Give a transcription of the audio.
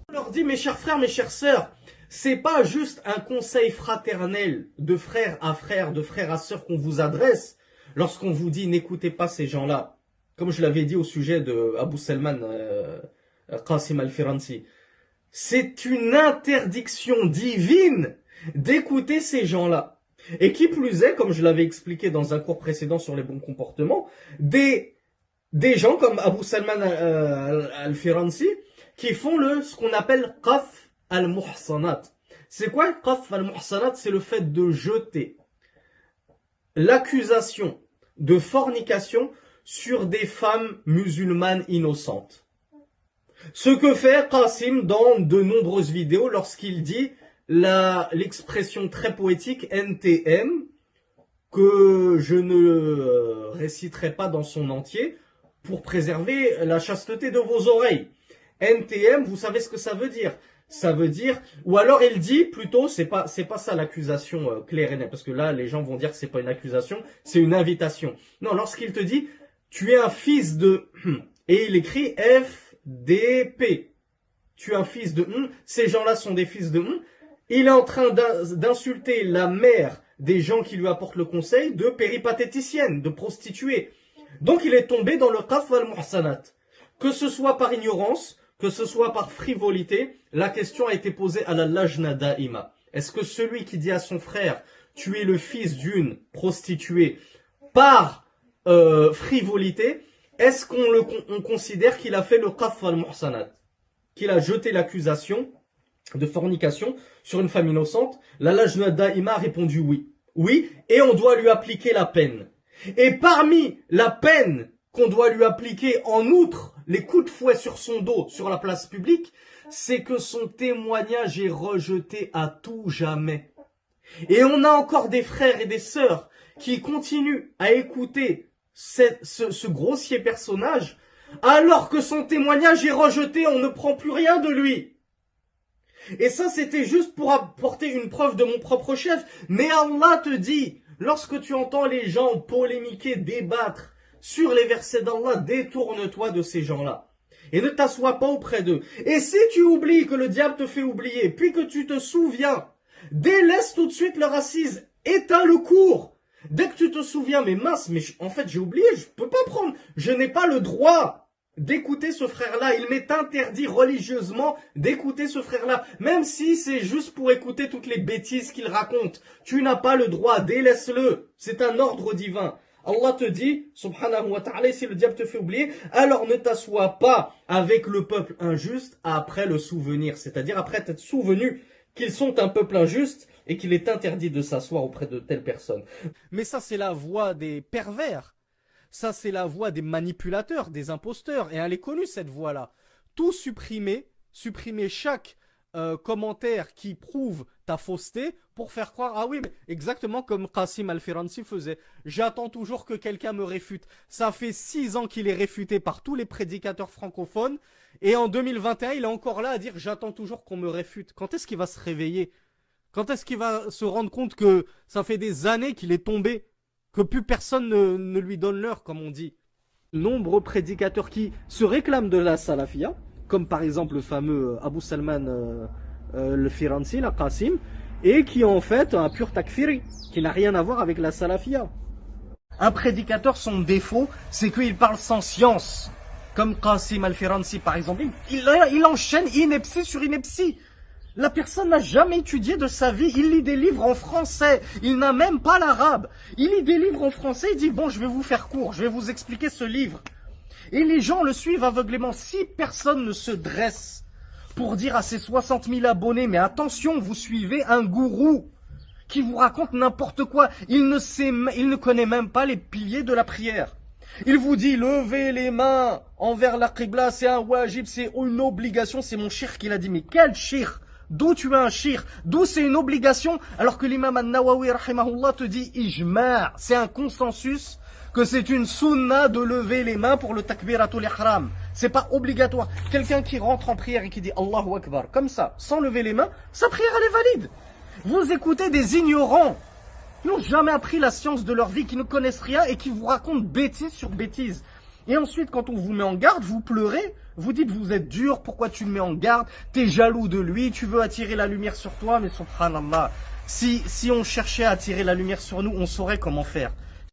On leur dit, mes chers frères, mes chères sœurs, c'est pas juste un conseil fraternel de frère à frère, de frère à sœur qu'on vous adresse lorsqu'on vous dit n'écoutez pas ces gens-là. Comme je l'avais dit au sujet de Abu Salman Qasim al-Firansi. C'est une interdiction divine d'écouter ces gens-là. Et qui plus est, comme je l'avais expliqué dans un cours précédent sur les bons comportements, des gens comme Abu Salman al-Firansi qui font ce qu'on appelle qaf al-muhsanat. C'est quoi qaf al-muhsanat? C'est le fait de jeter l'accusation de fornication sur des femmes musulmanes innocentes. Ce que fait Qasim dans de nombreuses vidéos lorsqu'il dit l'expression très poétique NTM, que je ne réciterai pas dans son entier pour préserver la chasteté de vos oreilles. NTM, vous savez ce que ça veut dire? Ça veut dire, ou alors il dit plutôt, c'est pas ça l'accusation claire et nette, parce que là les gens vont dire que c'est pas une accusation, c'est une invitation. Non, lorsqu'il te dit, tu es un fils de, et il écrit FDP, tu es un fils de, ces gens-là sont des fils de, il est en train d'insulter la mère des gens qui lui apportent le conseil de péripatéticienne, de prostituée. Donc il est tombé dans le qaf al-muhsanat. Que ce soit par ignorance, que ce soit par frivolité, la question a été posée à la lajna da'ima. Est-ce que celui qui dit à son frère, tu es le fils d'une prostituée, par frivolité, est-ce qu'on considère qu'il a fait le qaf al-muhsanat, qu'il a jeté l'accusation de fornication sur une femme innocente? La lajna da'ima a répondu oui. Oui, et on doit lui appliquer la peine. Et parmi la peine qu'on doit lui appliquer, en outre les coups de fouet sur son dos sur la place publique, c'est que son témoignage est rejeté à tout jamais. Et on a encore des frères et des sœurs qui continuent à écouter ce grossier personnage, alors que son témoignage est rejeté, on ne prend plus rien de lui. Et ça, c'était juste pour apporter une preuve de mon propre chef. Mais Allah te dit, lorsque tu entends les gens polémiquer, débattre sur les versets d'Allah, détourne-toi de ces gens-là. Et ne t'assois pas auprès d'eux. Et si tu oublies que le diable te fait oublier, puis que tu te souviens, délaisse tout de suite leur assise, éteins le cours. Dès que tu te souviens, mais mince, mais en fait j'ai oublié, je peux pas prendre, je n'ai pas le droit d'écouter ce frère-là. Il m'est interdit religieusement d'écouter ce frère-là. Même si c'est juste pour écouter toutes les bêtises qu'il raconte. Tu n'as pas le droit, délaisse-le. C'est un ordre divin. Allah te dit, subhanahu wa ta'ala, si le diable te fait oublier, alors ne t'assois pas avec le peuple injuste après le souvenir. C'est-à-dire après t'être souvenu qu'ils sont un peuple injuste et qu'il est interdit de s'asseoir auprès de telle personne. Mais ça, c'est la voix des pervers. Ça, c'est la voix des manipulateurs, des imposteurs. Et elle est connue, cette voix-là. Tout supprimer chaque commentaire qui prouve ta fausseté pour faire croire, ah oui, mais exactement comme Qasim al-Firansi faisait. J'attends toujours que quelqu'un me réfute. Ça fait 6 ans qu'il est réfuté par tous les prédicateurs francophones. Et en 2021, il est encore là à dire, j'attends toujours qu'on me réfute. Quand est-ce qu'il va se réveiller? Quand est-ce qu'il va se rendre compte que ça fait des années qu'il est tombé? Que plus personne ne lui donne l'heure, comme on dit. Nombreux prédicateurs qui se réclament de la salafia, comme par exemple le fameux Abu Salman al-Firansi, la Qasim, et qui est en fait un pur takfiri, qui n'a rien à voir avec la salafia. Un prédicateur, son défaut, c'est qu'il parle sans science. Comme Qasim Al-Firansi, par exemple. Il enchaîne ineptie sur ineptie. La personne n'a jamais étudié de sa vie. Il lit des livres en français. Il n'a même pas l'arabe. Il lit des livres en français. Il dit, bon, je vais vous faire court. Je vais vous expliquer ce livre. Et les gens le suivent aveuglément. Si personne ne se dresse pour dire à ses 60 000 abonnés, mais attention, vous suivez un gourou qui vous raconte n'importe quoi. Il ne connaît même pas les piliers de la prière. Il vous dit, levez les mains envers la qibla, c'est un wajib, c'est une obligation. C'est mon shir qui l'a dit. Mais quel shir? D'où tu as un shir? D'où c'est une obligation? Alors que l'imam An-Nawawi, rahimahullah, te dit ijma', c'est un consensus que c'est une sunna de lever les mains pour le takbiratul ihram. C'est pas obligatoire. Quelqu'un qui rentre en prière et qui dit Allahu Akbar, comme ça, sans lever les mains, sa prière elle est valide. Vous écoutez des ignorants qui n'ont jamais appris la science de leur vie, qui ne connaissent rien et qui vous racontent bêtise sur bêtise. Et ensuite, quand on vous met en garde, vous pleurez, vous dites vous êtes dur, pourquoi tu me mets en garde, t'es jaloux de lui, tu veux attirer la lumière sur toi, mais subhanallah, si on cherchait à attirer la lumière sur nous, on saurait comment faire.